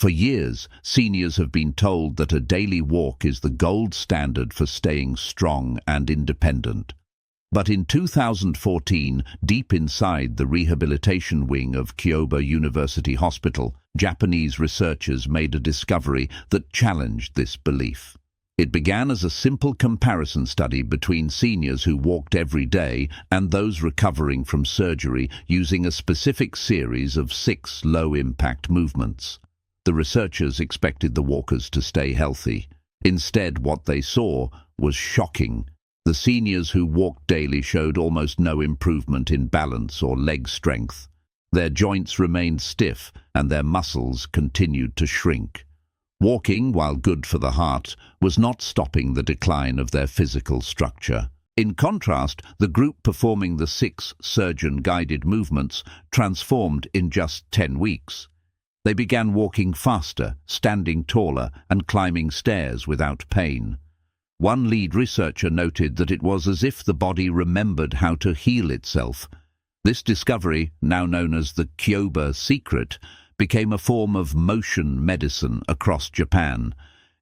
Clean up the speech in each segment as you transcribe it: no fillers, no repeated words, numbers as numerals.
For years, seniors have been told that a daily walk is the gold standard for staying strong and independent. But in 2014, deep inside the rehabilitation wing of Kyoba University Hospital, Japanese researchers made a discovery that challenged this belief. It began as a simple comparison study between seniors who walked every day and those recovering from surgery using a specific series of 6 low-impact movements. The researchers expected the walkers to stay healthy. Instead, what they saw was shocking. The seniors who walked daily showed almost no improvement in balance or leg strength. Their joints remained stiff and their muscles continued to shrink. Walking, while good for the heart, was not stopping the decline of their physical structure. In contrast, the group performing the 6 surgeon-guided movements transformed in just 10 weeks. They began walking faster, standing taller, and climbing stairs without pain. One lead researcher noted that it was as if the body remembered how to heal itself. This discovery, now known as the Kyoba secret, became a form of motion medicine across Japan.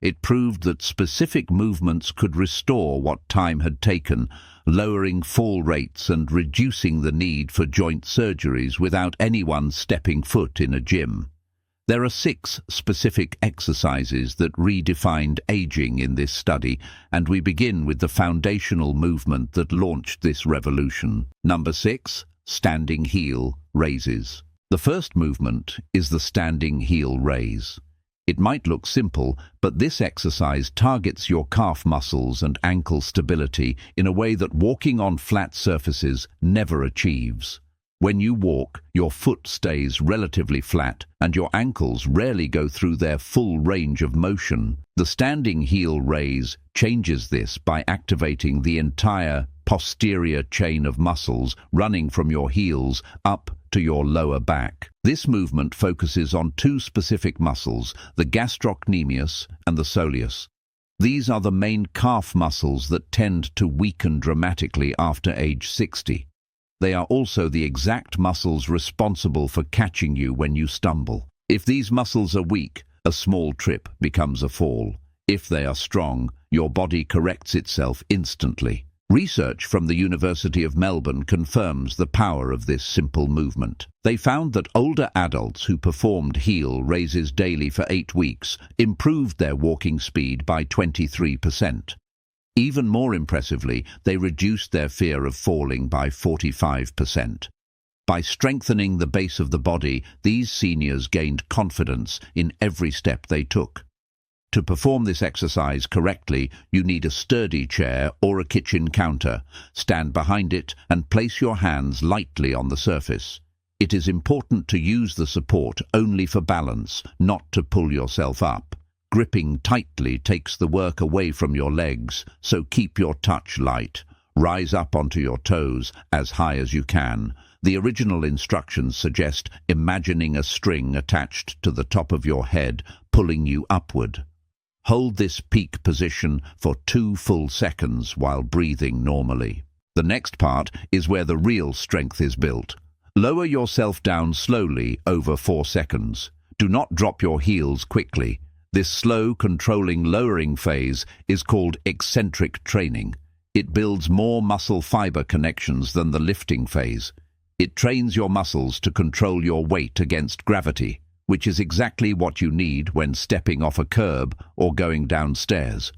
It proved that specific movements could restore what time had taken, lowering fall rates and reducing the need for joint surgeries without anyone stepping foot in a gym. There are 6 specific exercises that redefined aging in this study, and we begin with the foundational movement that launched this revolution. Number 6, standing heel raises. The first movement is the standing heel raise. It might look simple, but this exercise targets your calf muscles and ankle stability in a way that walking on flat surfaces never achieves. When you walk, your foot stays relatively flat and your ankles rarely go through their full range of motion. The standing heel raise changes this by activating the entire posterior chain of muscles running from your heels up to your lower back. This movement focuses on 2 specific muscles, the gastrocnemius and the soleus. These are the main calf muscles that tend to weaken dramatically after age 60. They are also the exact muscles responsible for catching you when you stumble. If these muscles are weak, a small trip becomes a fall. If they are strong, your body corrects itself instantly. Research from the University of Melbourne confirms the power of this simple movement. They found that older adults who performed heel raises daily for 8 weeks improved their walking speed by 23%. Even more impressively, they reduced their fear of falling by 45%. By strengthening the base of the body, these seniors gained confidence in every step they took. To perform this exercise correctly, you need a sturdy chair or a kitchen counter. Stand behind it and place your hands lightly on the surface. It is important to use the support only for balance, not to pull yourself up. Gripping tightly takes the work away from your legs, so keep your touch light. Rise up onto your toes as high as you can. The original instructions suggest imagining a string attached to the top of your head, pulling you upward. Hold this peak position for 2 full seconds while breathing normally. The next part is where the real strength is built. Lower yourself down slowly over 4 seconds. Do not drop your heels quickly. This slow, controlling lowering phase is called eccentric training. It builds more muscle fiber connections than the lifting phase. It trains your muscles to control your weight against gravity, which is exactly what you need when stepping off a curb or going downstairs.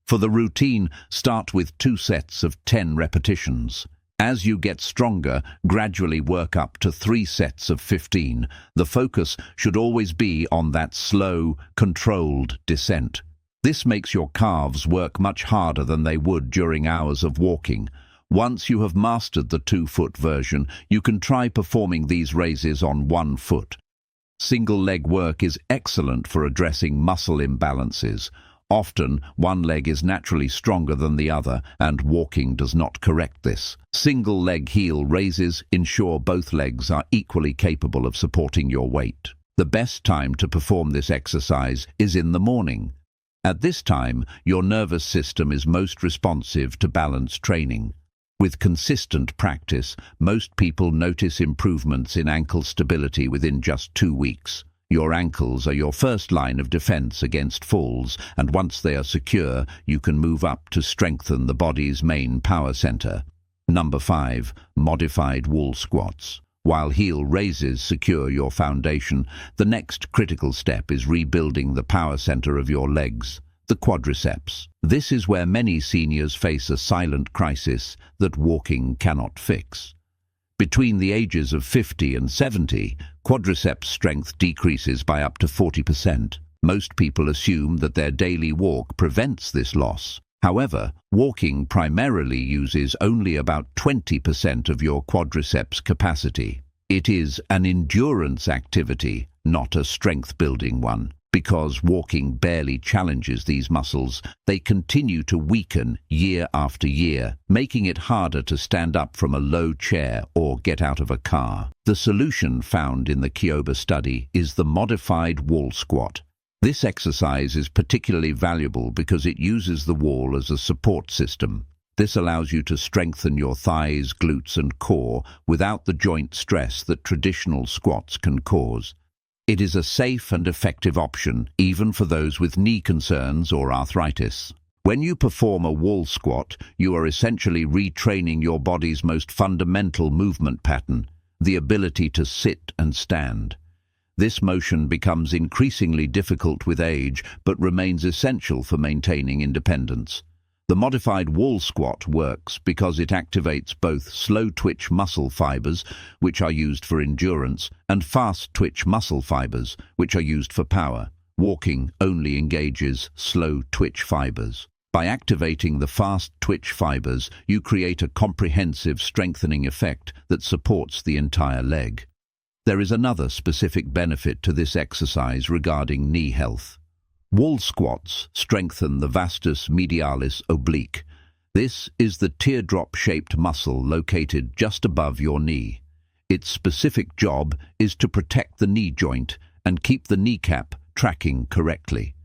For the routine, start with 2 sets of 10 repetitions. As you get stronger, gradually work up to 3 sets of 15. The focus should always be on that slow, controlled descent. This makes your calves work much harder than they would during hours of walking. Once you have mastered the 2-foot version, you can try performing these raises on 1 foot. Single leg work is excellent for addressing muscle imbalances. Often, one leg is naturally stronger than the other, and walking does not correct this. Single leg heel raises ensure both legs are equally capable of supporting your weight. The best time to perform this exercise is in the morning. At this time, your nervous system is most responsive to balance training. With consistent practice, most people notice improvements in ankle stability within just 2 weeks. Your ankles are your first line of defense against falls, and once they are secure, you can move up to strengthen the body's main power center. Number 5. Modified wall squats. While heel raises secure your foundation, the next critical step is rebuilding the power center of your legs, the quadriceps. This is where many seniors face a silent crisis that walking cannot fix. Between the ages of 50 and 70, quadriceps strength decreases by up to 40%. Most people assume that their daily walk prevents this loss. However, walking primarily uses only about 20% of your quadriceps capacity. It is an endurance activity, not a strength-building one. Because walking barely challenges these muscles, they continue to weaken year after year, making it harder to stand up from a low chair or get out of a car. The solution found in the Kyoba study is the modified wall squat. This exercise is particularly valuable because it uses the wall as a support system. This allows you to strengthen your thighs, glutes, and core without the joint stress that traditional squats can cause. It is a safe and effective option, even for those with knee concerns or arthritis. When you perform a wall squat, you are essentially retraining your body's most fundamental movement pattern, the ability to sit and stand. This motion becomes increasingly difficult with age, but remains essential for maintaining independence. The modified wall squat works because it activates both slow-twitch muscle fibers, which are used for endurance, and fast-twitch muscle fibers, which are used for power. Walking only engages slow-twitch fibers. By activating the fast-twitch fibers, you create a comprehensive strengthening effect that supports the entire leg. There is another specific benefit to this exercise regarding knee health. Wall squats strengthen the vastus medialis oblique. This is the teardrop-shaped muscle located just above your knee. Its specific job is to protect the knee joint and keep the kneecap tracking correctly.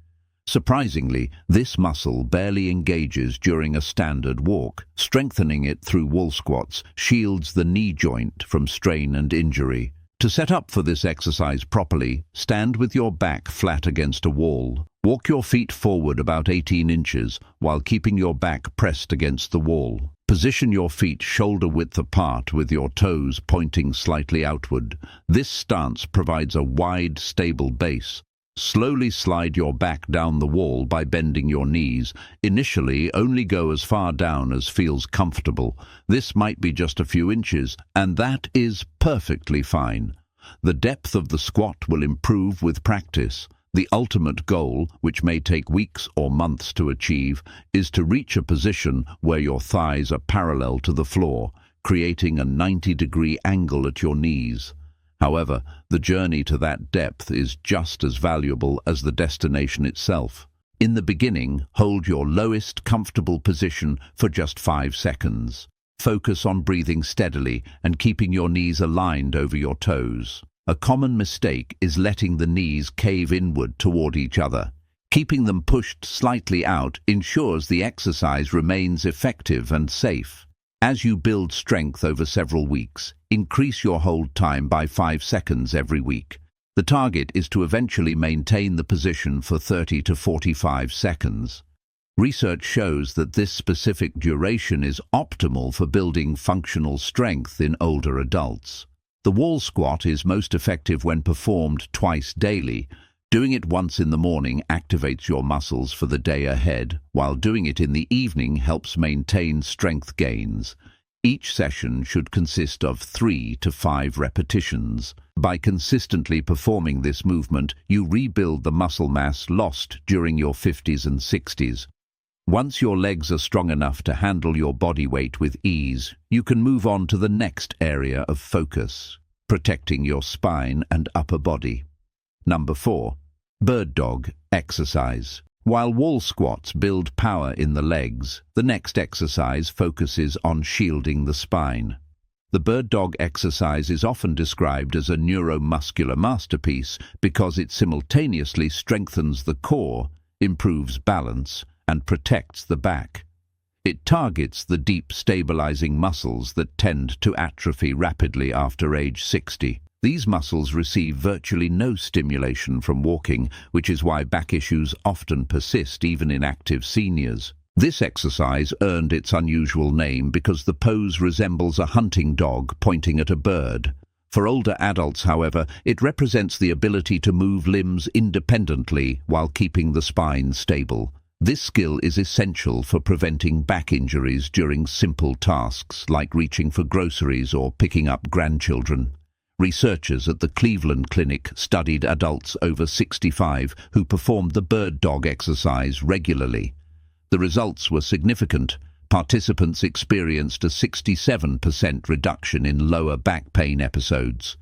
Surprisingly, this muscle barely engages during a standard walk. Strengthening it through wall squats shields the knee joint from strain and injury. To set up for this exercise properly, stand with your back flat against a wall. Walk your feet forward about 18 inches while keeping your back pressed against the wall. Position your feet shoulder-width apart with your toes pointing slightly outward. This stance provides a wide, stable base. Slowly slide your back down the wall by bending your knees. Initially, only go as far down as feels comfortable. This might be just a few inches, and that is perfectly fine. The depth of the squat will improve with practice. The ultimate goal, which may take weeks or months to achieve, is to reach a position where your thighs are parallel to the floor, creating a 90-degree angle at your knees. However, the journey to that depth is just as valuable as the destination itself. In the beginning, hold your lowest comfortable position for just 5 seconds. Focus on breathing steadily and keeping your knees aligned over your toes. A common mistake is letting the knees cave inward toward each other. Keeping them pushed slightly out ensures the exercise remains effective and safe. As you build strength over several weeks, increase your hold time by 5 seconds every week. The target is to eventually maintain the position for 30 to 45 seconds. Research shows that this specific duration is optimal for building functional strength in older adults. The wall squat is most effective when performed twice daily. Doing it once in the morning activates your muscles for the day ahead, while doing it in the evening helps maintain strength gains. Each session should consist of 3 to 5 repetitions. By consistently performing this movement, you rebuild the muscle mass lost during your 50s and 60s. Once your legs are strong enough to handle your body weight with ease, you can move on to the next area of focus, protecting your spine and upper body. Number 4. Bird dog exercise. While wall squats build power in the legs, the next exercise focuses on shielding the spine. The bird dog exercise is often described as a neuromuscular masterpiece because it simultaneously strengthens the core, improves balance, and protects the back. It targets the deep stabilizing muscles that tend to atrophy rapidly after age 60. These muscles receive virtually no stimulation from walking, which is why back issues often persist even in active seniors. This exercise earned its unusual name because the pose resembles a hunting dog pointing at a bird. For older adults, however, it represents the ability to move limbs independently while keeping the spine stable. This skill is essential for preventing back injuries during simple tasks like reaching for groceries or picking up grandchildren. Researchers at the Cleveland Clinic studied adults over 65 who performed the bird dog exercise regularly. The results were significant. Participants experienced a 67% reduction in lower back pain episodes.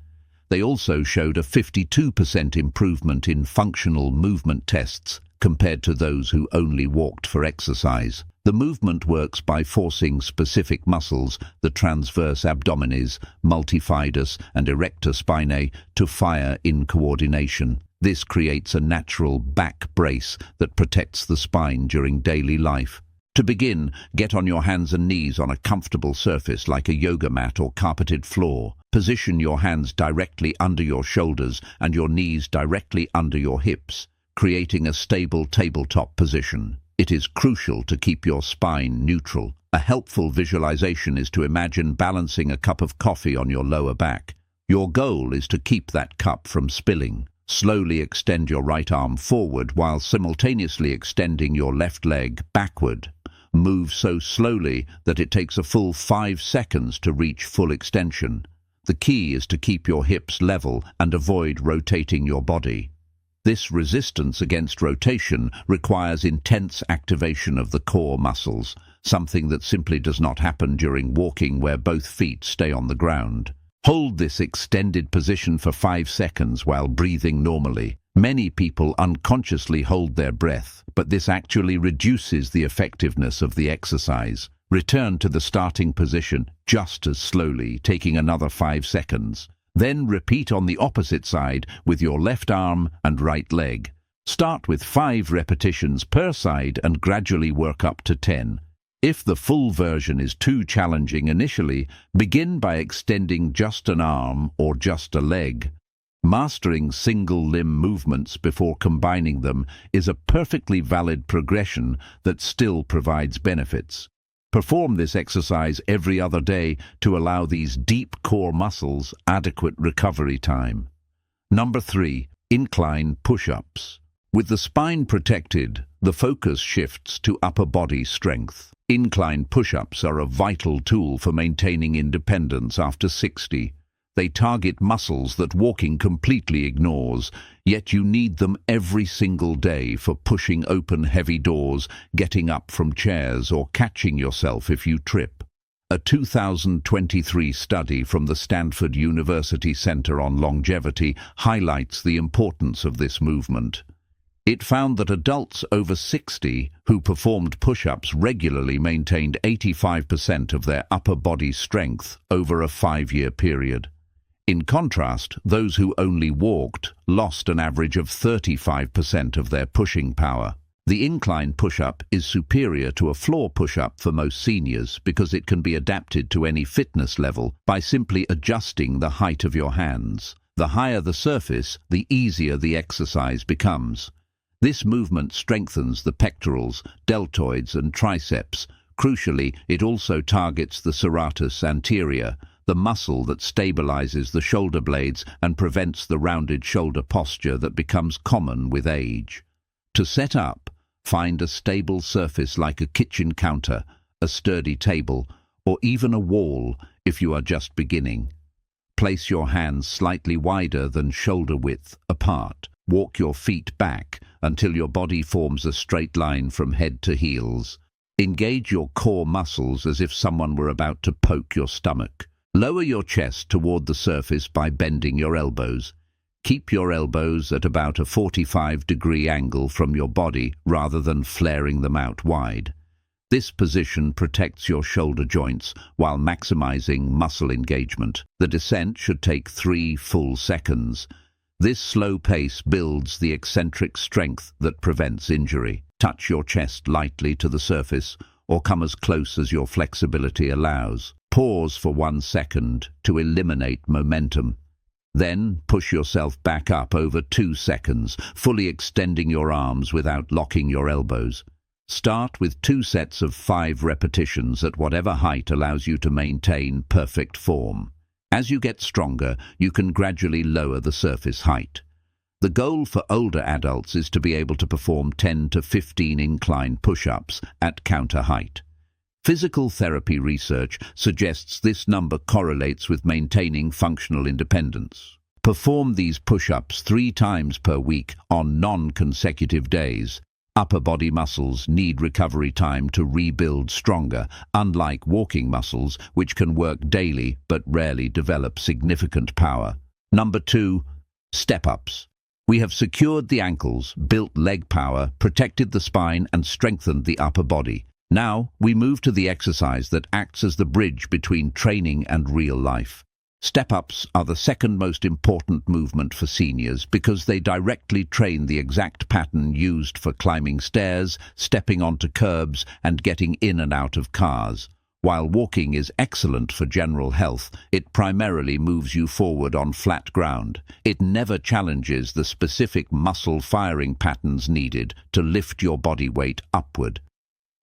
They also showed a 52% improvement in functional movement tests compared to those who only walked for exercise. The movement works by forcing specific muscles, the transverse abdominis, multifidus and erector spinae, to fire in coordination. This creates a natural back brace that protects the spine during daily life. To begin, get on your hands and knees on a comfortable surface like a yoga mat or carpeted floor. Position your hands directly under your shoulders and your knees directly under your hips, creating a stable tabletop position. It is crucial to keep your spine neutral. A helpful visualization is to imagine balancing a cup of coffee on your lower back. Your goal is to keep that cup from spilling. Slowly extend your right arm forward while simultaneously extending your left leg backward. Move so slowly that it takes a full 5 seconds to reach full extension. The key is to keep your hips level and avoid rotating your body. This resistance against rotation requires intense activation of the core muscles, something that simply does not happen during walking where both feet stay on the ground. Hold this extended position for 5 seconds while breathing normally. Many people unconsciously hold their breath, but this actually reduces the effectiveness of the exercise. Return to the starting position just as slowly, taking another 5 seconds. Then repeat on the opposite side with your left arm and right leg. Start with 5 repetitions per side and gradually work up to 10. If the full version is too challenging initially, begin by extending just an arm or just a leg. Mastering single limb movements before combining them is a perfectly valid progression that still provides benefits. Perform this exercise every other day to allow these deep core muscles adequate recovery time. Number 3. Incline push-ups. With the spine protected, the focus shifts to upper body strength. Incline push-ups are a vital tool for maintaining independence after 60. They target muscles that walking completely ignores, yet you need them every single day for pushing open heavy doors, getting up from chairs, or catching yourself if you trip. A 2023 study from the Stanford University Center on Longevity highlights the importance of this movement. It found that adults over 60 who performed push-ups regularly maintained 85% of their upper body strength over a 5-year period. In contrast, those who only walked lost an average of 35% of their pushing power. The incline push-up is superior to a floor push-up for most seniors because it can be adapted to any fitness level by simply adjusting the height of your hands. The higher the surface, the easier the exercise becomes. This movement strengthens the pectorals, deltoids and triceps. Crucially, it also targets the serratus anterior, the muscle that stabilizes the shoulder blades and prevents the rounded shoulder posture that becomes common with age. To set up, find a stable surface like a kitchen counter, a sturdy table, or even a wall if you are just beginning. Place your hands slightly wider than shoulder width apart. Walk your feet back until your body forms a straight line from head to heels. Engage your core muscles as if someone were about to poke your stomach. Lower your chest toward the surface by bending your elbows. Keep your elbows at about a 45-degree angle from your body rather than flaring them out wide. This position protects your shoulder joints while maximizing muscle engagement. The descent should take 3 full seconds. This slow pace builds the eccentric strength that prevents injury. Touch your chest lightly to the surface or come as close as your flexibility allows. Pause for 1 second to eliminate momentum. Then push yourself back up over 2 seconds, fully extending your arms without locking your elbows. Start with 2 sets of 5 repetitions at whatever height allows you to maintain perfect form. As you get stronger, you can gradually lower the surface height. The goal for older adults is to be able to perform 10 to 15 incline push-ups at counter height. Physical therapy research suggests this number correlates with maintaining functional independence. Perform these push-ups 3 times per week on non-consecutive days. Upper body muscles need recovery time to rebuild stronger, unlike walking muscles, which can work daily but rarely develop significant power. Number 2, step-ups. We have secured the ankles, built leg power, protected the spine, and strengthened the upper body. Now, we move to the exercise that acts as the bridge between training and real life. Step-ups are the second most important movement for seniors because they directly train the exact pattern used for climbing stairs, stepping onto curbs, and getting in and out of cars. While walking is excellent for general health, it primarily moves you forward on flat ground. It never challenges the specific muscle firing patterns needed to lift your body weight upward.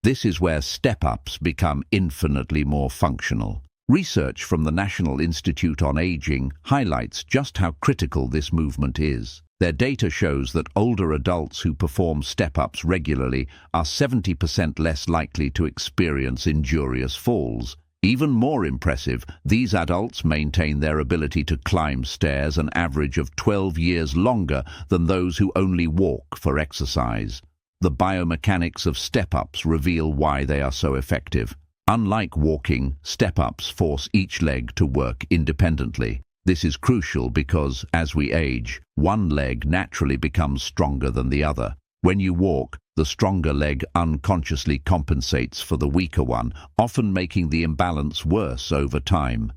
This is where step-ups become infinitely more functional. Research from the National Institute on Aging highlights just how critical this movement is. Their data shows that older adults who perform step-ups regularly are 70% less likely to experience injurious falls. Even more impressive, these adults maintain their ability to climb stairs an average of 12 years longer than those who only walk for exercise. The biomechanics of step-ups reveal why they are so effective. Unlike walking, step-ups force each leg to work independently. This is crucial because, as we age, one leg naturally becomes stronger than the other. When you walk, the stronger leg unconsciously compensates for the weaker one, often making the imbalance worse over time.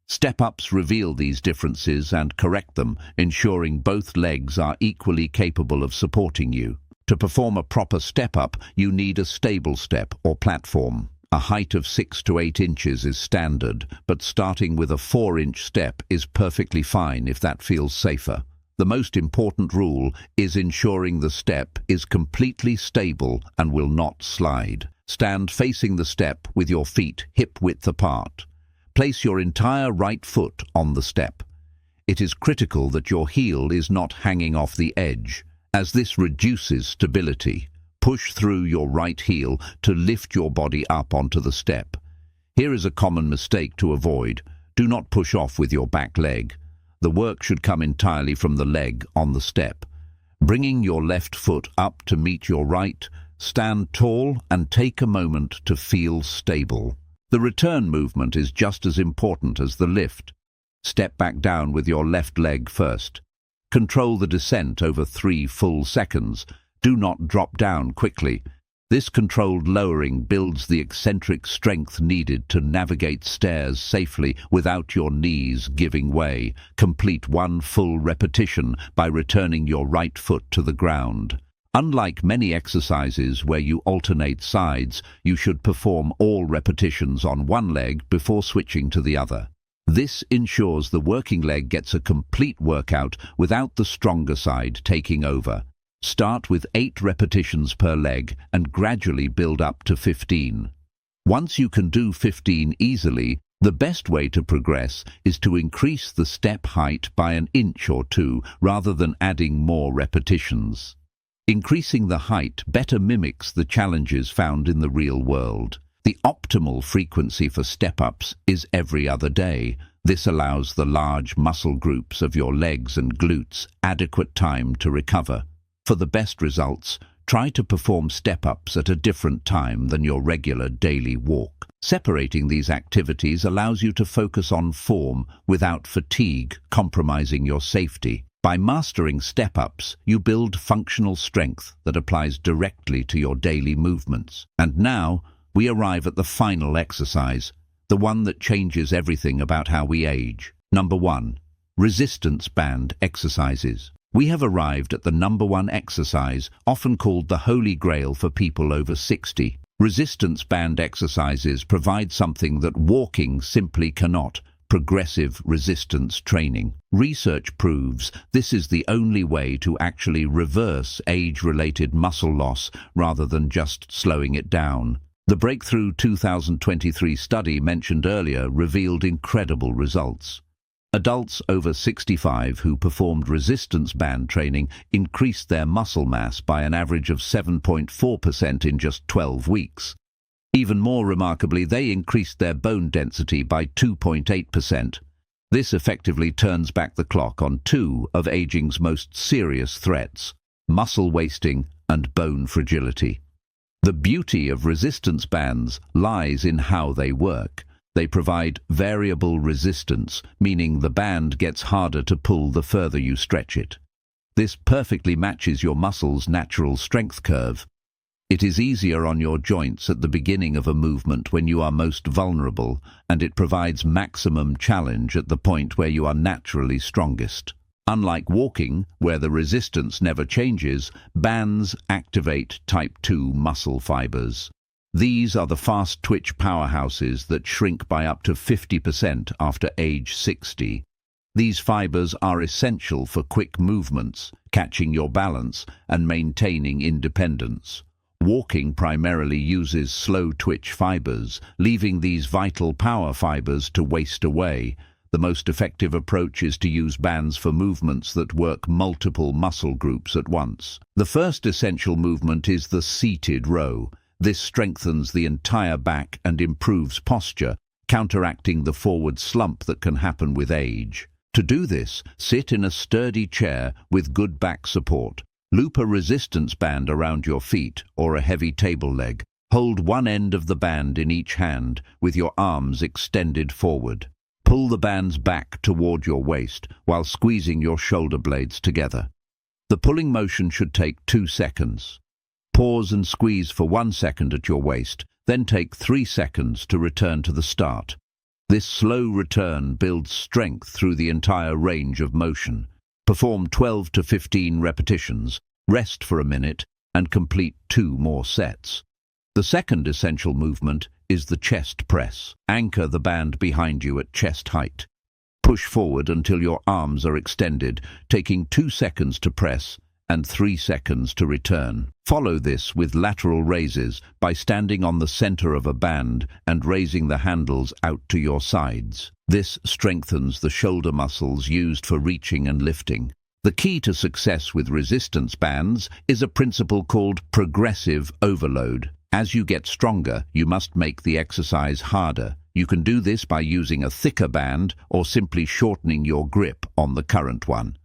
Step-ups reveal these differences and correct them, ensuring both legs are equally capable of supporting you. To perform a proper step-up, you need a stable step or platform. A height of 6 to 8 inches is standard, but starting with a 4-inch step is perfectly fine if that feels safer. The most important rule is ensuring the step is completely stable and will not slide. Stand facing the step with your feet hip-width apart. Place your entire right foot on the step. It is critical that your heel is not hanging off the edge, as this reduces stability. Push through your right heel to lift your body up onto the step. Here is a common mistake to avoid. Do not push off with your back leg. The work should come entirely from the leg on the step. Bringing your left foot up to meet your right, stand tall and take a moment to feel stable. The return movement is just as important as the lift. Step back down with your left leg first. Control the descent over 3 full seconds. Do not drop down quickly. This controlled lowering builds the eccentric strength needed to navigate stairs safely without your knees giving way. Complete 1 full repetition by returning your right foot to the ground. Unlike many exercises where you alternate sides, you should perform all repetitions on one leg before switching to the other. This ensures the working leg gets a complete workout without the stronger side taking over. Start with 8 repetitions per leg and gradually build up to 15. Once you can do 15 easily, the best way to progress is to increase the step height by an inch or 2 rather than adding more repetitions. Increasing the height better mimics the challenges found in the real world. The optimal frequency for step-ups is every other day. This allows the large muscle groups of your legs and glutes adequate time to recover. For the best results, try to perform step-ups at a different time than your regular daily walk. Separating these activities allows you to focus on form without fatigue compromising your safety. By mastering step-ups, you build functional strength that applies directly to your daily movements. And now, we arrive at the final exercise, the one that changes everything about how we age. Number 1. Resistance band exercises. We have arrived at the number 1 exercise, often called the Holy Grail for people over 60. Resistance band exercises provide something that walking simply cannot: progressive resistance training. Research proves this is the only way to actually reverse age-related muscle loss rather than just slowing it down. The breakthrough 2023 study mentioned earlier revealed incredible results. Adults over 65 who performed resistance band training increased their muscle mass by an average of 7.4% in just 12 weeks. Even more remarkably, they increased their bone density by 2.8%. This effectively turns back the clock on two of aging's most serious threats: muscle wasting and bone fragility. The beauty of resistance bands lies in how they work. They provide variable resistance, meaning the band gets harder to pull the further you stretch it. This perfectly matches your muscle's natural strength curve. It is easier on your joints at the beginning of a movement when you are most vulnerable, and it provides maximum challenge at the point where you are naturally strongest. Unlike walking, where the resistance never changes, bands activate type 2 muscle fibers. These are the fast-twitch powerhouses that shrink by up to 50% after age 60. These fibers are essential for quick movements, catching your balance, and maintaining independence. Walking primarily uses slow-twitch fibers, leaving these vital power fibers to waste away. The most effective approach is to use bands for movements that work multiple muscle groups at once. The first essential movement is the seated row. This strengthens the entire back and improves posture, counteracting the forward slump that can happen with age. To do this, sit in a sturdy chair with good back support. Loop a resistance band around your feet or a heavy table leg. Hold one end of the band in each hand with your arms extended forward. Pull the bands back toward your waist while squeezing your shoulder blades together. The pulling motion should take 2 seconds. Pause and squeeze for 1 second at your waist, then take 3 seconds to return to the start. This slow return builds strength through the entire range of motion. Perform 12 to 15 repetitions, rest for a minute, and complete 2 more sets. The second essential movement is the chest press. Anchor the band behind you at chest height. Push forward until your arms are extended, taking 2 seconds to press and 3 seconds to return. Follow this with lateral raises by standing on the center of a band and raising the handles out to your sides. This strengthens the shoulder muscles used for reaching and lifting. The key to success with resistance bands is a principle called progressive overload. As you get stronger, you must make the exercise harder. You can do this by using a thicker band or simply shortening your grip on the current one.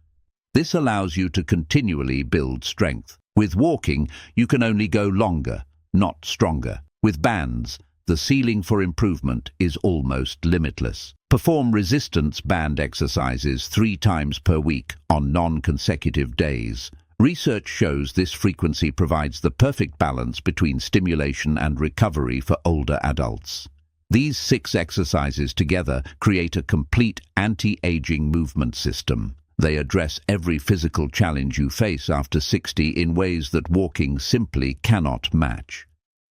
This allows you to continually build strength. With walking, you can only go longer, not stronger. With bands, the ceiling for improvement is almost limitless. Perform resistance band exercises 3 times per week on non-consecutive days. Research shows this frequency provides the perfect balance between stimulation and recovery for older adults. These 6 exercises together create a complete anti-aging movement system. They address every physical challenge you face after 60 in ways that walking simply cannot match.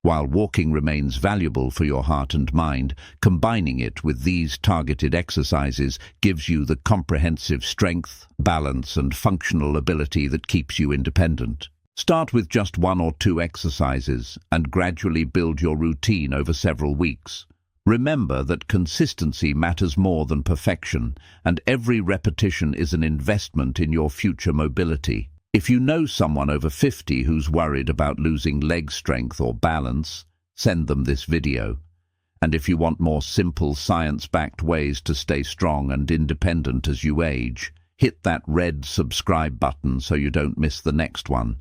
While walking remains valuable for your heart and mind, combining it with these targeted exercises gives you the comprehensive strength, balance, and functional ability that keeps you independent. Start with just 1 or 2 exercises and gradually build your routine over several weeks. Remember that consistency matters more than perfection, and every repetition is an investment in your future mobility. If you know someone over 50 who's worried about losing leg strength or balance, send them this video. And if you want more simple, science-backed ways to stay strong and independent as you age, hit that red subscribe button so you don't miss the next one.